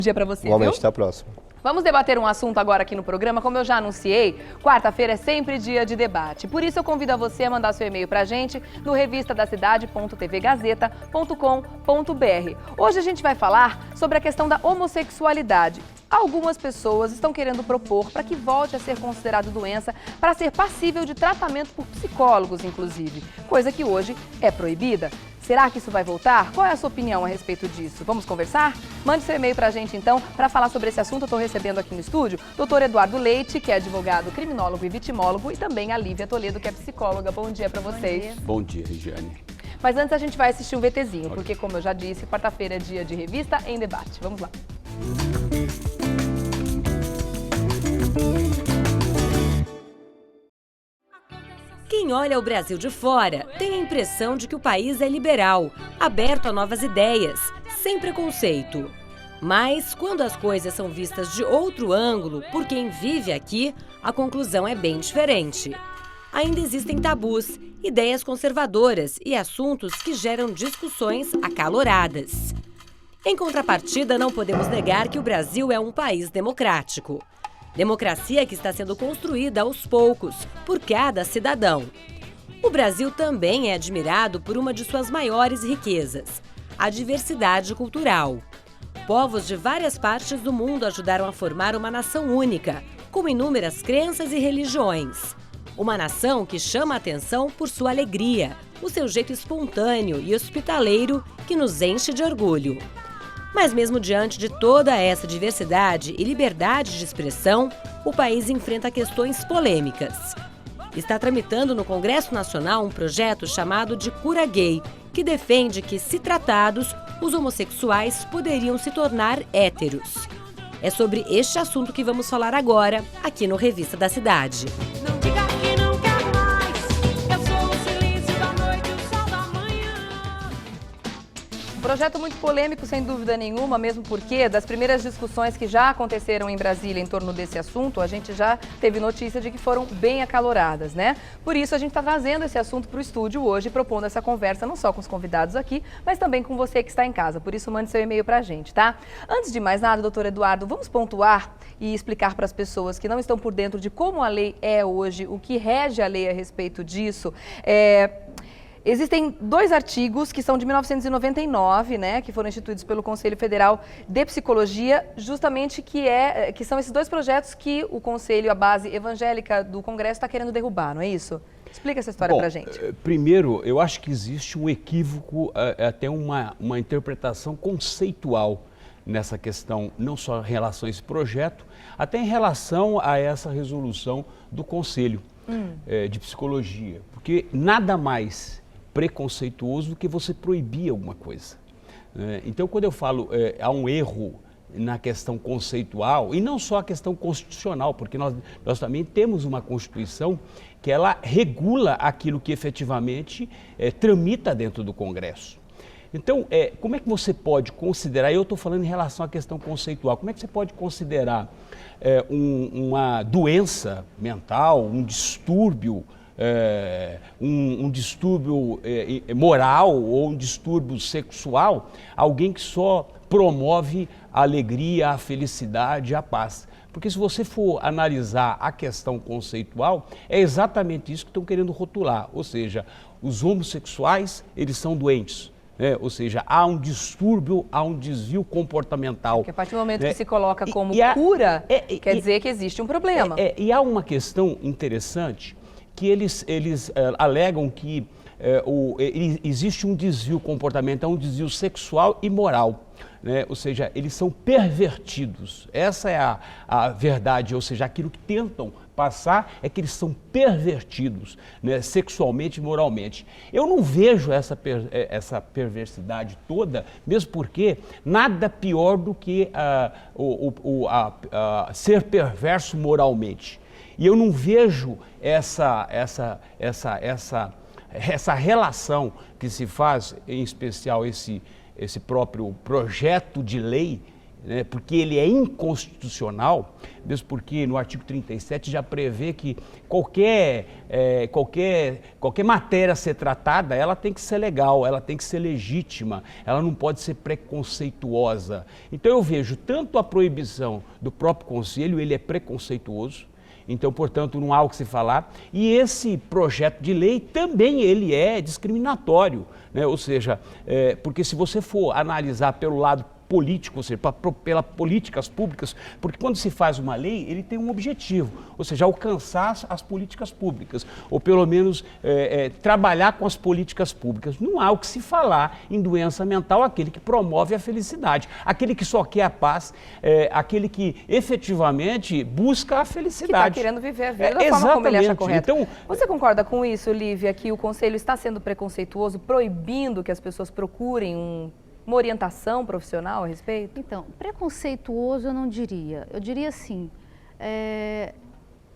Dia para você, Igualmente, viu? até a próxima. Vamos debater um assunto agora aqui no programa. Como eu já anunciei, quarta-feira é sempre dia de debate. Por isso eu convido a você a mandar seu e-mail pra gente no revistadacidade.tvgazeta.com.br. Hoje a gente vai falar sobre a questão da homossexualidade. Algumas pessoas estão querendo propor para que volte a ser considerado doença para ser passível de tratamento por psicólogos, inclusive, coisa que hoje é proibida. Será que isso vai voltar? Qual é a sua opinião a respeito disso? Vamos conversar? Mande seu e-mail para a gente, então, para falar sobre esse assunto. Eu estou recebendo aqui no estúdio o Dr. Eduardo Leite, que é advogado, criminólogo e vitimólogo, e também a Lívia Toledo, que é psicóloga. Bom dia para vocês. Bom dia, Regiane. Mas antes a gente vai assistir um VTzinho, porque, como eu já disse, quarta-feira é dia de revista em debate. Vamos lá. Quem olha o Brasil de fora tem a impressão de que o país é liberal, aberto a novas ideias, sem preconceito. Mas, quando as coisas são vistas de outro ângulo por quem vive aqui, a conclusão é bem diferente. Ainda existem tabus, ideias conservadoras e assuntos que geram discussões acaloradas. Em contrapartida, não podemos negar que o Brasil é um país democrático. Democracia que está sendo construída aos poucos, por cada cidadão. O Brasil também é admirado por uma de suas maiores riquezas, a diversidade cultural. Povos de várias partes do mundo ajudaram a formar uma nação única, com inúmeras crenças e religiões. Uma nação que chama a atenção por sua alegria, o seu jeito espontâneo e hospitaleiro que nos enche de orgulho. Mas mesmo diante de toda essa diversidade e liberdade de expressão, o país enfrenta questões polêmicas. Está tramitando no Congresso Nacional um projeto chamado de Cura Gay, que defende que, se tratados, os homossexuais poderiam se tornar héteros. É sobre este assunto que vamos falar agora, aqui no Revista da Cidade. Não diga que não quer mais, eu sou o silêncio da noite, o sol da manhã. Um projeto muito polêmico, sem dúvida nenhuma, mesmo porque das primeiras discussões que já aconteceram em Brasília em torno desse assunto, a gente já teve notícia de que foram bem acaloradas, né? Por isso a gente está trazendo esse assunto para o estúdio hoje, propondo essa conversa não só com os convidados aqui, mas também com você que está em casa. Por isso mande seu e-mail para a gente, tá? Antes de mais nada, doutor Eduardo, vamos pontuar e explicar para as pessoas que não estão por dentro de como a lei é hoje, o que rege a lei a respeito disso. Existem dois artigos que são de 1999, né, que foram instituídos pelo Conselho Federal de Psicologia, justamente que são esses dois projetos que o Conselho, a base evangélica do Congresso, está querendo derrubar, não é isso? Explica essa história para a gente. Primeiro, eu acho que existe um equívoco, até uma interpretação conceitual nessa questão, não só em relação a esse projeto, até em relação a essa resolução do Conselho de Psicologia, porque nada mais preconceituoso do que você proibir alguma coisa. Então, quando eu falo há um erro na questão conceitual, e não só a questão constitucional, porque nós também temos uma Constituição que ela regula aquilo que efetivamente tramita dentro do Congresso. Então, como é que você pode considerar, eu estou falando em relação à questão conceitual, como é que você pode considerar uma doença mental, um distúrbio, um distúrbio moral ou um distúrbio sexual, alguém que só promove a alegria, a felicidade, a paz. Porque se você for analisar a questão conceitual, é exatamente isso que estão querendo rotular, ou seja, os homossexuais, eles são doentes. Ou seja, há um distúrbio, há um desvio comportamental. Porque a partir do momento que se coloca como cura, quer dizer que existe um problema. E há uma questão interessante, que eles alegam que existe um desvio comportamental, um desvio sexual e moral. Ou seja, eles são pervertidos. Essa é a verdade, ou seja, aquilo que tentam passar é que eles são pervertidos, sexualmente e moralmente. Eu não vejo essa perversidade toda, mesmo porque nada pior do que ser perverso moralmente. E eu não vejo essa relação que se faz, em especial esse próprio projeto de lei, né, porque ele é inconstitucional, mesmo porque no artigo 37 já prevê que qualquer matéria a ser tratada, ela tem que ser legal, ela tem que ser legítima, ela não pode ser preconceituosa. Então eu vejo tanto a proibição do próprio Conselho, ele é preconceituoso, então, portanto, não há o que se falar. E esse projeto de lei também ele é discriminatório, né? Ou seja, porque se você for analisar pelo lado político, ou seja, pelas políticas públicas, porque quando se faz uma lei, ele tem um objetivo, ou seja, alcançar as políticas públicas, ou pelo menos trabalhar com as políticas públicas. Não há o que se falar em doença mental, aquele que promove a felicidade, aquele que só quer a paz, aquele que efetivamente busca a felicidade. Que está querendo viver a vida da forma como ele acha correto. Então, você concorda com isso, Lívia, que o Conselho está sendo preconceituoso, proibindo que as pessoas procurem uma orientação profissional a respeito? Então, preconceituoso eu não diria. Eu diria assim,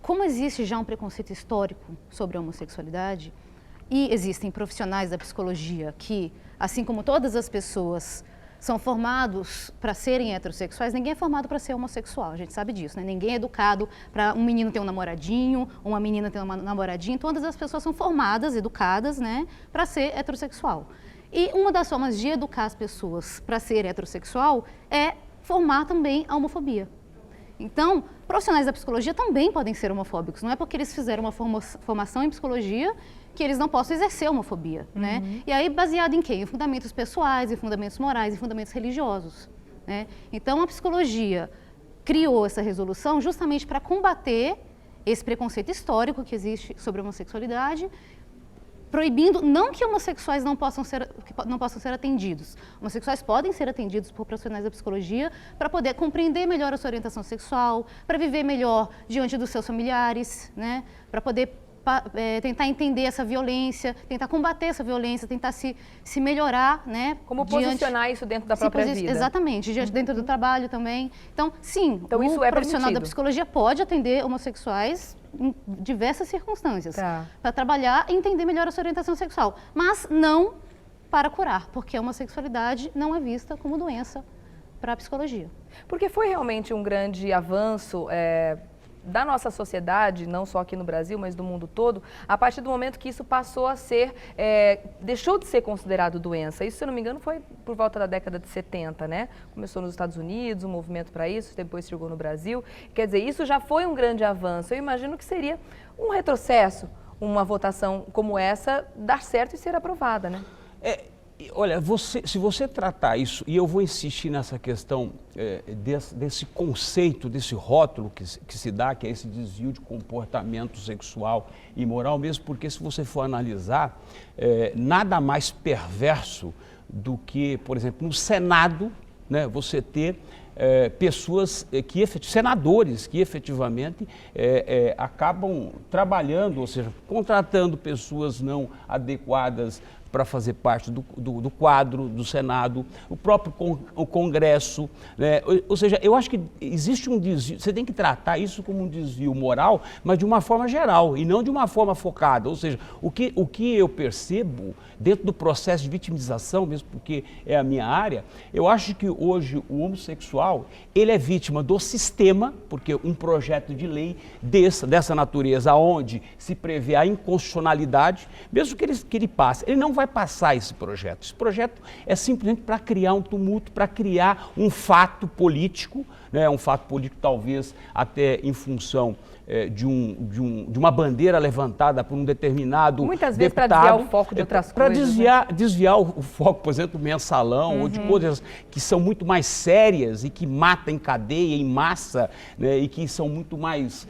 como existe já um preconceito histórico sobre a homossexualidade, e existem profissionais da psicologia que, assim como todas as pessoas são formados para serem heterossexuais, ninguém é formado para ser homossexual, a gente sabe disso, né? Ninguém é educado para um menino ter um namoradinho, uma menina ter uma namoradinha, todas as pessoas são formadas, educadas, né, para ser heterossexual. E uma das formas de educar as pessoas para ser heterossexual é formar também a homofobia. Então, profissionais da psicologia também podem ser homofóbicos. Não é porque eles fizeram uma formação em psicologia que eles não possam exercer homofobia, né? E aí, baseado em quê? Em fundamentos pessoais, em fundamentos morais, em fundamentos religiosos, né? Então, a psicologia criou essa resolução justamente para combater esse preconceito histórico que existe sobre a homossexualidade, proibindo, não que homossexuais não possam ser atendidos. Homossexuais podem ser atendidos por profissionais da psicologia para poder compreender melhor a sua orientação sexual, para viver melhor diante dos seus familiares, né? Para poder tentar entender essa violência, tentar combater essa violência, tentar se melhorar, né? Como posicionar isso dentro da própria vida. Exatamente, dentro do trabalho também. Então, sim, então, isso o profissional da psicologia pode atender homossexuais em diversas circunstâncias, para trabalhar e entender melhor a sua orientação sexual, mas não para curar, porque a homossexualidade não é vista como doença para a psicologia. Porque foi realmente um grande avanço da nossa sociedade, não só aqui no Brasil, mas do mundo todo, a partir do momento que isso passou a ser, deixou de ser considerado doença. Isso, se eu não me engano, foi por volta da década de 70, né? Começou nos Estados Unidos, um movimento para isso, depois chegou no Brasil. Quer dizer, isso já foi um grande avanço. Eu imagino que seria um retrocesso, uma votação como essa, dar certo e ser aprovada, né? Olha, se você tratar isso, e eu vou insistir nessa questão desse conceito, desse rótulo que se dá, que é esse desvio de comportamento sexual e moral, mesmo porque se você for analisar, nada mais perverso do que, por exemplo, no Senado, né, você ter pessoas, senadores que efetivamente acabam trabalhando, ou seja, contratando pessoas não adequadas para fazer parte do quadro do Senado, o próprio Congresso, né? Ou seja, eu acho que existe um desvio, você tem que tratar isso como um desvio moral, mas de uma forma geral e não de uma forma focada. Ou seja, o que eu percebo dentro do processo de vitimização, mesmo porque é a minha área, eu acho que hoje o homossexual, ele é vítima do sistema, porque um projeto de lei dessa natureza, onde se prevê a inconstitucionalidade, mesmo que ele passe, ele não vai passar esse projeto. Esse projeto é simplesmente para criar um tumulto, para criar um fato político, né? Um fato político talvez até em função de uma bandeira levantada por um determinado muitas vezes deputado. Para desviar o foco de outras coisas. Para desviar o foco, por exemplo, do mensalão ou de coisas que são muito mais sérias e que matam em cadeia, em massa, né? E que são muito mais...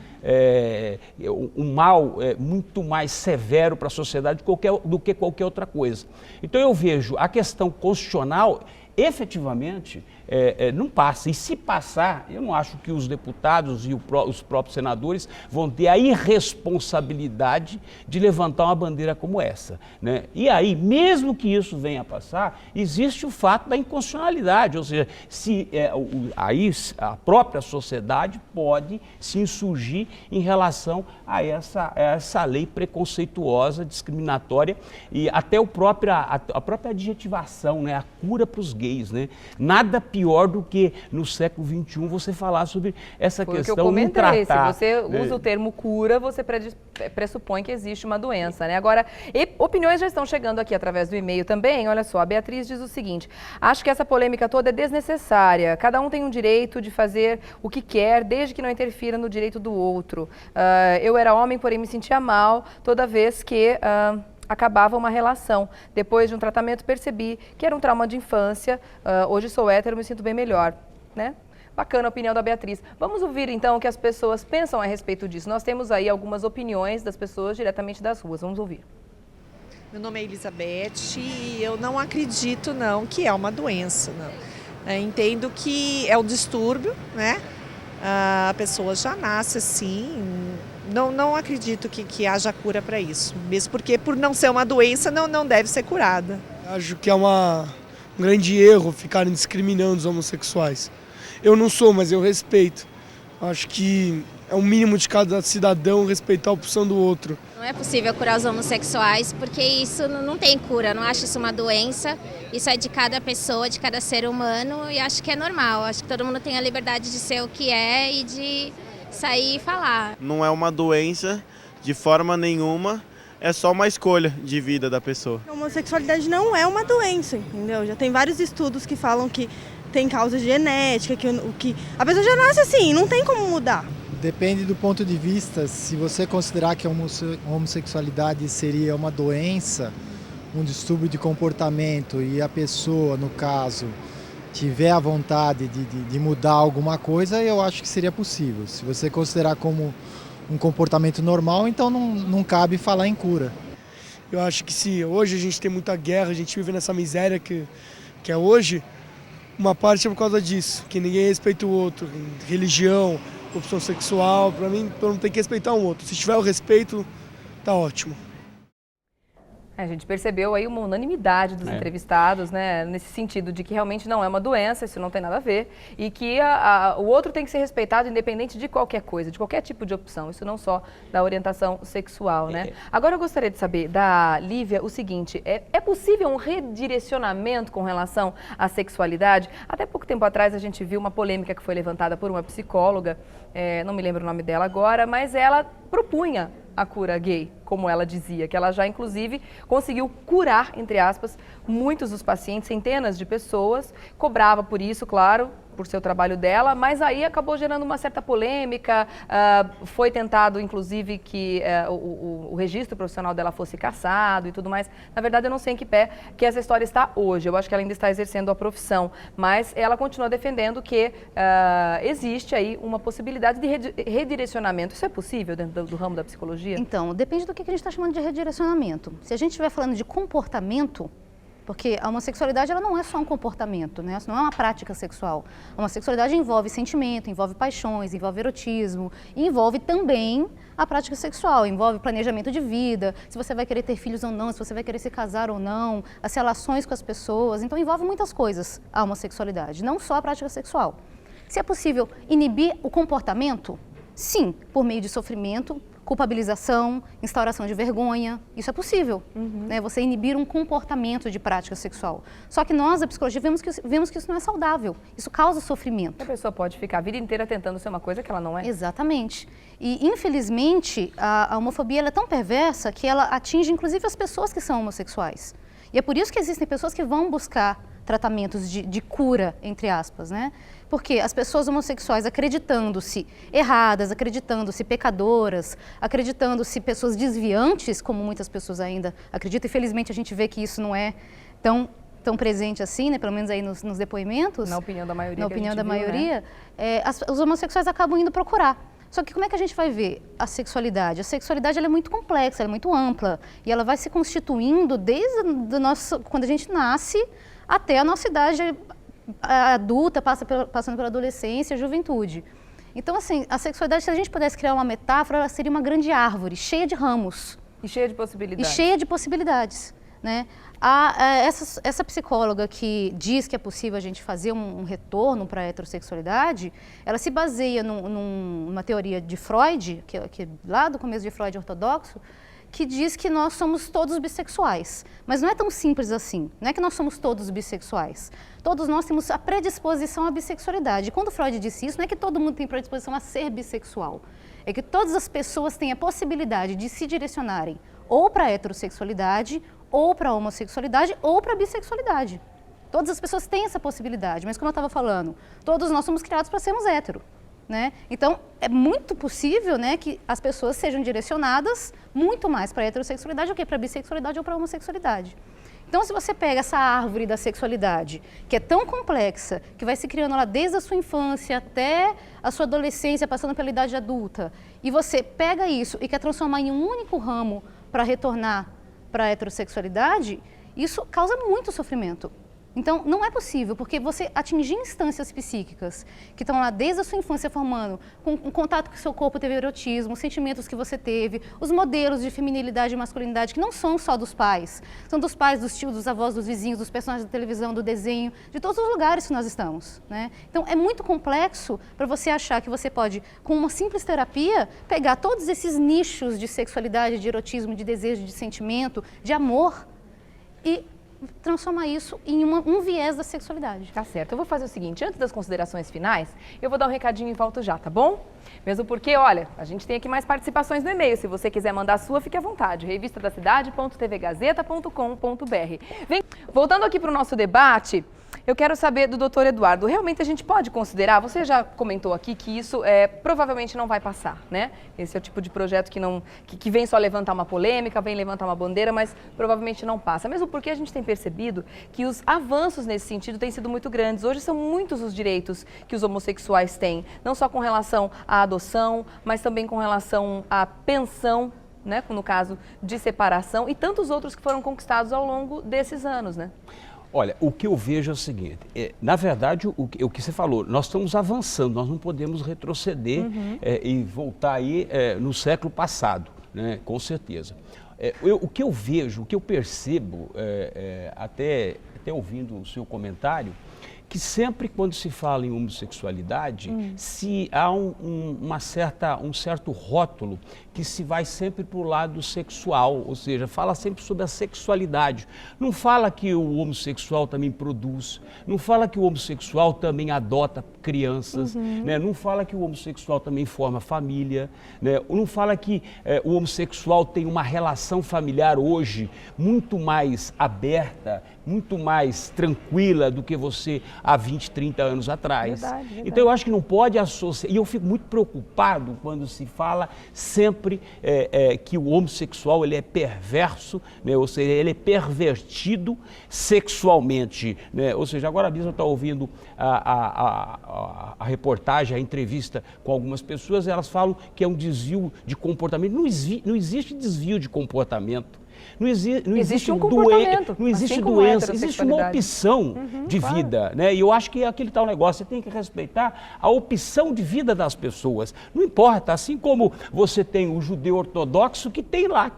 um mal muito mais severo para a sociedade do que qualquer outra coisa. Então eu vejo a questão constitucional efetivamente não passa. E se passar, eu não acho que os deputados e os próprios senadores vão ter a irresponsabilidade de levantar uma bandeira como essa, né? E aí, mesmo que isso venha a passar, existe o fato da inconstitucionalidade, ou seja, aí a própria sociedade pode se insurgir em relação a essa lei preconceituosa, discriminatória e até a própria adjetivação, né? A cura para os gays, né? Nada pior do que no século XXI você falar sobre essa Foi o que questão, eu não comentei, tratar. se você usa o termo cura, você pressupõe que existe uma doença, né? Agora, opiniões já estão chegando aqui através do e-mail também. Olha só, a Beatriz diz o seguinte: acho que essa polêmica toda é desnecessária. Cada um tem um direito de fazer o que quer, desde que não interfira no direito do outro. Eu era homem, porém me sentia mal toda vez que acabava uma relação. Depois de um tratamento percebi que era um trauma de infância. Hoje sou hétero, me sinto bem melhor, né? Bacana a opinião da Beatriz. Vamos ouvir então o que as pessoas pensam a respeito disso. Nós temos aí algumas opiniões das pessoas diretamente das ruas. Vamos ouvir. Meu nome é Elizabeth e eu não acredito não que é uma doença, não. Entendo que é um distúrbio, né? A pessoa já nasce assim. Não acredito que haja cura para isso. Mesmo porque por não ser uma doença não deve ser curada. Acho que é um grande erro ficarem discriminando os homossexuais. Eu não sou, mas eu respeito. Acho que é o mínimo de cada cidadão respeitar a opção do outro. Não é possível curar os homossexuais porque isso não tem cura, não acho isso uma doença. Isso é de cada pessoa, de cada ser humano e acho que é normal. Acho que todo mundo tem a liberdade de ser o que é e de sair e falar. Não é uma doença de forma nenhuma, é só uma escolha de vida da pessoa. A homossexualidade não é uma doença, entendeu? Já tem vários estudos que falam que tem causa genética, que a pessoa já nasce assim, não tem como mudar. Depende do ponto de vista. Se você considerar que a homossexualidade seria uma doença, um distúrbio de comportamento e a pessoa, no caso, tiver a vontade de mudar alguma coisa, eu acho que seria possível. Se você considerar como um comportamento normal, então não cabe falar em cura. Eu acho que se hoje a gente tem muita guerra, a gente vive nessa miséria que é hoje, uma parte é por causa disso, que ninguém respeita o outro, religião, opção sexual, para mim todo mundo tem que respeitar um outro. Se tiver o respeito, tá ótimo. A gente percebeu aí uma unanimidade dos entrevistados, né, nesse sentido de que realmente não é uma doença, isso não tem nada a ver, e que o outro tem que ser respeitado independente de qualquer coisa, de qualquer tipo de opção, isso não só da orientação sexual, né? Agora eu gostaria de saber da Lívia o seguinte: é possível um redirecionamento com relação à sexualidade? Até pouco tempo atrás a gente viu uma polêmica que foi levantada por uma psicóloga, não me lembro o nome dela agora, mas ela propunha a cura gay, como ela dizia, que ela já inclusive conseguiu curar, entre aspas, muitos dos pacientes, centenas de pessoas, cobrava por isso, claro, por seu trabalho dela, mas aí acabou gerando uma certa polêmica, foi tentado inclusive que o registro profissional dela fosse cassado e tudo mais. Na verdade eu não sei em que pé que essa história está hoje, eu acho que ela ainda está exercendo a profissão, mas ela continua defendendo que existe aí uma possibilidade de redirecionamento. Isso é possível dentro do ramo da psicologia? Então, depende do que a gente está chamando de redirecionamento. Se a gente estiver falando de comportamento, porque a homossexualidade ela não é só um comportamento, né? Isso não é uma prática sexual. A homossexualidade envolve sentimento, envolve paixões, envolve erotismo, e envolve também a prática sexual, envolve planejamento de vida, se você vai querer ter filhos ou não, se você vai querer se casar ou não, as relações com as pessoas. Então envolve muitas coisas a homossexualidade, não só a prática sexual. Se é possível inibir o comportamento? Sim, por meio de sofrimento, culpabilização, instauração de vergonha, isso é possível, né? Você inibir um comportamento de prática sexual. Só que nós, da psicologia, vemos que isso não é saudável, isso causa sofrimento. A pessoa pode ficar a vida inteira tentando ser uma coisa que ela não é. Exatamente. E, infelizmente, a homofobia ela é tão perversa que ela atinge, inclusive, as pessoas que são homossexuais. E é por isso que existem pessoas que vão buscar tratamentos de cura, entre aspas, né? Porque as pessoas homossexuais acreditando-se erradas, acreditando-se pecadoras, acreditando-se pessoas desviantes, como muitas pessoas ainda acreditam, e felizmente a gente vê que isso não é tão presente assim, né? Pelo menos aí nos depoimentos. Na opinião da maioria. Na opinião da maioria, né? Os homossexuais acabam indo procurar. Só que como é que a gente vai ver a sexualidade? A sexualidade ela é muito complexa, ela é muito ampla, e ela vai se constituindo desde quando a gente nasce até a nossa idade adulta, passando pela adolescência, juventude. Então, assim, a sexualidade, se a gente pudesse criar uma metáfora, ela seria uma grande árvore, cheia de ramos. E cheia de possibilidades. E cheia de possibilidades, né? Essa psicóloga que diz que é possível a gente fazer um retorno para a heterossexualidade, ela se baseia numa teoria de Freud, que é lá do começo de Freud ortodoxo, que diz que nós somos todos bissexuais. Mas não é tão simples assim. Não é que nós somos todos bissexuais. Todos nós temos a predisposição à bissexualidade. E quando Freud disse isso, não é que todo mundo tem predisposição a ser bissexual. É que todas as pessoas têm a possibilidade de se direcionarem ou para a heterossexualidade, ou para a homossexualidade, ou para a bissexualidade. Todas as pessoas têm essa possibilidade, mas como eu estava falando, todos nós somos criados para sermos hétero, né? Então, é muito possível, né, que as pessoas sejam direcionadas muito mais para a heterossexualidade do que para a bissexualidade ou para a homossexualidade. Então, se você pega essa árvore da sexualidade, que é tão complexa, que vai se criando lá desde a sua infância até a sua adolescência, passando pela idade adulta, e você pega isso e quer transformar em um único ramo para retornar para a heterossexualidade, isso causa muito sofrimento. Então, não é possível, porque você atingir instâncias psíquicas que estão lá desde a sua infância formando, com o contato que o seu corpo teve erotismo, os sentimentos que você teve, os modelos de feminilidade e masculinidade, que não são só dos pais, são dos pais, dos tios, dos avós, dos vizinhos, dos personagens da televisão, do desenho, de todos os lugares que nós estamos, né? Então, é muito complexo para você achar que você pode, com uma simples terapia, pegar todos esses nichos de sexualidade, de erotismo, de desejo, de sentimento, de amor e transformar isso em um viés da sexualidade. Tá certo. Eu vou fazer o seguinte, antes das considerações finais, eu vou dar um recadinho e volto já, tá bom? Mesmo porque, olha, a gente tem aqui mais participações no e-mail. Se você quiser mandar a sua, fique à vontade. revistadacidade.tvgazeta.com.br. Voltando aqui para o nosso debate, eu quero saber do doutor Eduardo, realmente a gente pode considerar, você já comentou aqui que isso provavelmente não vai passar, né? Esse é o tipo de projeto que vem só levantar uma polêmica, vem levantar uma bandeira, mas provavelmente não passa. Mesmo porque a gente tem percebido que os avanços nesse sentido têm sido muito grandes. Hoje são muitos os direitos que os homossexuais têm, não só com relação à adoção, mas também com relação à pensão, né? No caso de separação, e tantos outros que foram conquistados ao longo desses anos, né? Olha, o que eu vejo é o seguinte, na verdade, o que você falou, nós estamos avançando, nós não podemos retroceder e voltar aí no século passado, né, com certeza. O que eu vejo, o que eu percebo, até ouvindo o seu comentário, que sempre quando se fala em homossexualidade, se há um certo rótulo que se vai sempre para o lado sexual, ou seja, fala sempre sobre a sexualidade. Não fala que o homossexual também produz, não fala que o homossexual também adota crianças, né? Não fala que o homossexual também forma família, né? Não fala que o homossexual tem uma relação familiar hoje muito mais aberta, muito mais tranquila do que você há 20, 30 anos atrás. Verdade. Então eu acho que não pode associar, e eu fico muito preocupado quando se fala sempre que o homossexual ele é perverso, né? Ou seja, ele é pervertido sexualmente, né? Ou seja, agora mesmo eu estou ouvindo a reportagem, a entrevista com algumas pessoas, elas falam que é um desvio de comportamento. Não existe desvio de comportamento. Não existe um comportamento, não existe assim como doença, existe uma opção de vida, né? E eu acho que é aquele tal negócio, você tem que respeitar a opção de vida das pessoas. Não importa, assim como você tem o judeu ortodoxo que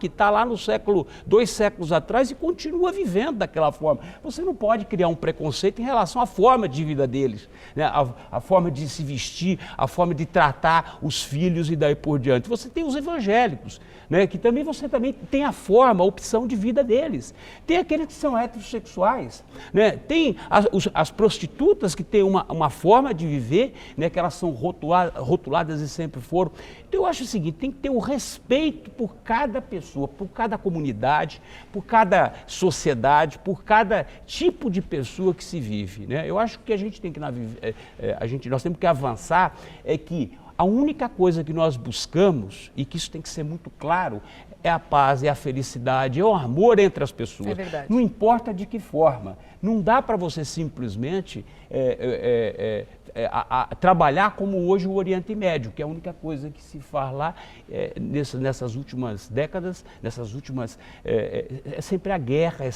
está lá no século, 2 séculos atrás e continua vivendo daquela forma. Você não pode criar um preconceito em relação à forma de vida deles, né? A forma de se vestir, a forma de tratar os filhos e daí por diante. Você tem os evangélicos, né? Que também você também tem a forma, a opção de vida deles. Tem aqueles que são heterossexuais, né? Tem as prostitutas que têm uma forma de viver, né? Que elas são rotuladas e sempre foram. Então eu acho o seguinte, tem que ter o respeito por cada pessoa, por cada comunidade, por cada sociedade, por cada tipo de pessoa que se vive, né? Eu acho que a gente tem que nós temos que avançar que a única coisa que nós buscamos, e que isso tem que ser muito claro, é a paz, é a felicidade, é o amor entre as pessoas. É verdade. Não importa de que forma. Não dá para você simplesmente trabalhar como hoje o Oriente Médio, que é a única coisa que se faz lá nessas últimas décadas, é sempre a guerra, é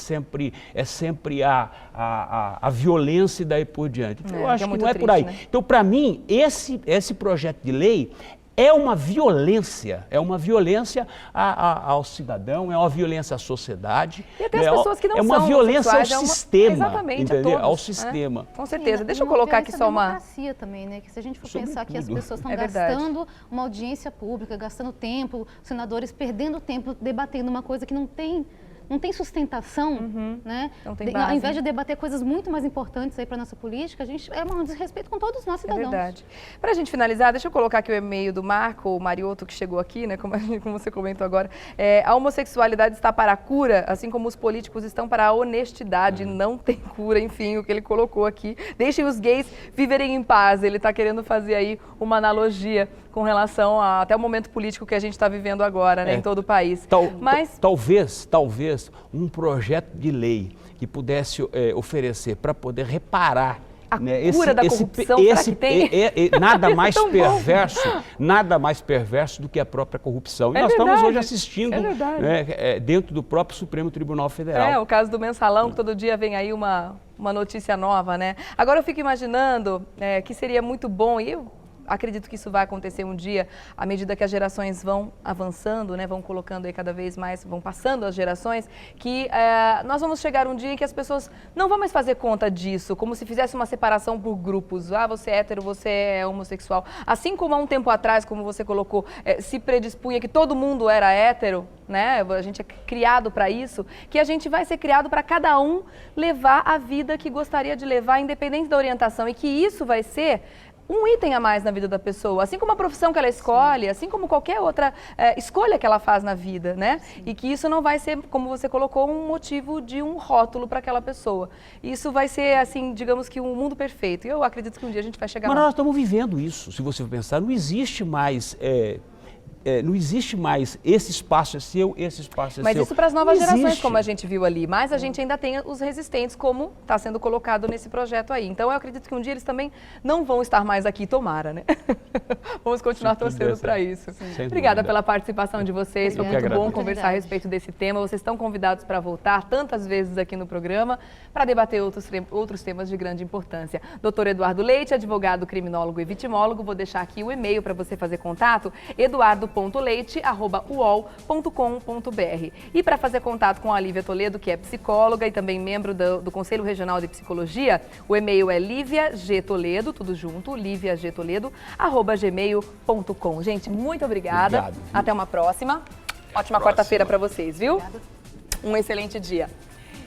sempre a violência e daí por diante. Então, eu acho que não é por aí. Né? Então, para mim, esse projeto de lei é uma violência ao cidadão, é uma violência à sociedade. E até as pessoas que não são. É uma violência ao sistema, exatamente, entendeu? a todos, ao sistema. Com certeza. Sim, Deixa eu uma colocar aqui violência só uma... democracia também, né? Que se a gente for pensar que as Sobretudo. pessoas estão É verdade. gastando uma audiência pública, gastando tempo, senadores perdendo tempo debatendo uma coisa que não tem sustentação, né? Não tem Ao base. invés de debater coisas muito mais importantes aí para nossa política, a gente é um desrespeito com todos nós É cidadãos. verdade. Para a gente finalizar, deixa eu colocar aqui o e-mail do Marco Mariotto, que chegou aqui, né, como você comentou agora. A homossexualidade está para a cura, assim como os políticos estão para a honestidade. Não tem cura, enfim, o que ele colocou aqui. Deixem os gays viverem em paz. Ele está querendo fazer aí uma analogia com relação até o momento político que a gente está vivendo agora, né, em todo o país. Mas Talvez um projeto de lei que pudesse oferecer para poder reparar a cura da corrupção, será que tem? Nada mais Tão nada mais perverso do que a própria corrupção. E nós verdade, estamos hoje assistindo verdade. dentro do próprio Supremo Tribunal Federal. O caso do mensalão, que todo dia vem aí uma notícia nova, né? Agora eu fico imaginando que seria muito bom, e eu acredito que isso vai acontecer um dia, à medida que as gerações vão avançando, né, vão colocando aí cada vez mais, vão passando as gerações, que nós vamos chegar um dia em que as pessoas não vão mais fazer conta disso, como se fizesse uma separação por grupos. Você é hétero, você é homossexual. Assim como há um tempo atrás, como você colocou, se predispunha que todo mundo era hétero, né? A gente é criado para isso, que a gente vai ser criado para cada um levar a vida que gostaria de levar, independente da orientação, e que isso vai ser um item a mais na vida da pessoa, assim como a profissão que ela escolhe, assim como qualquer outra escolha que ela faz na vida, né? E que isso não vai ser, como você colocou, um motivo de um rótulo para aquela pessoa. Isso vai ser, assim, digamos que um mundo perfeito. E eu acredito que um dia a gente vai chegar lá. Mas nós estamos vivendo isso, se você for pensar, não existe mais... não existe mais esse espaço é seu, esse espaço é seu. Mas isso para as novas Não gerações, existe. como a gente viu ali. Mas a gente ainda tem os resistentes, como está sendo colocado nesse projeto aí. Então eu acredito que um dia eles também não vão estar mais aqui, tomara, né? Vamos continuar torcendo para isso. Obrigada pela participação de vocês, foi muito bom conversar a respeito desse tema. Vocês estão convidados para voltar tantas vezes aqui no programa para debater outros temas de grande importância. Dr. Eduardo Leite, advogado, criminólogo e vitimólogo. Vou deixar aqui o e-mail para você fazer contato, eduardo.leite@uol.com.br. E para fazer contato com a Lívia Toledo, que é psicóloga e também membro do Conselho Regional de Psicologia, o e-mail é liviagtoledo, tudo junto, liviagtoledo@gmail.com. Gente, muito obrigada. Obrigado. Até uma próxima. Ótima quarta-feira para vocês, viu? Obrigada. Um excelente dia.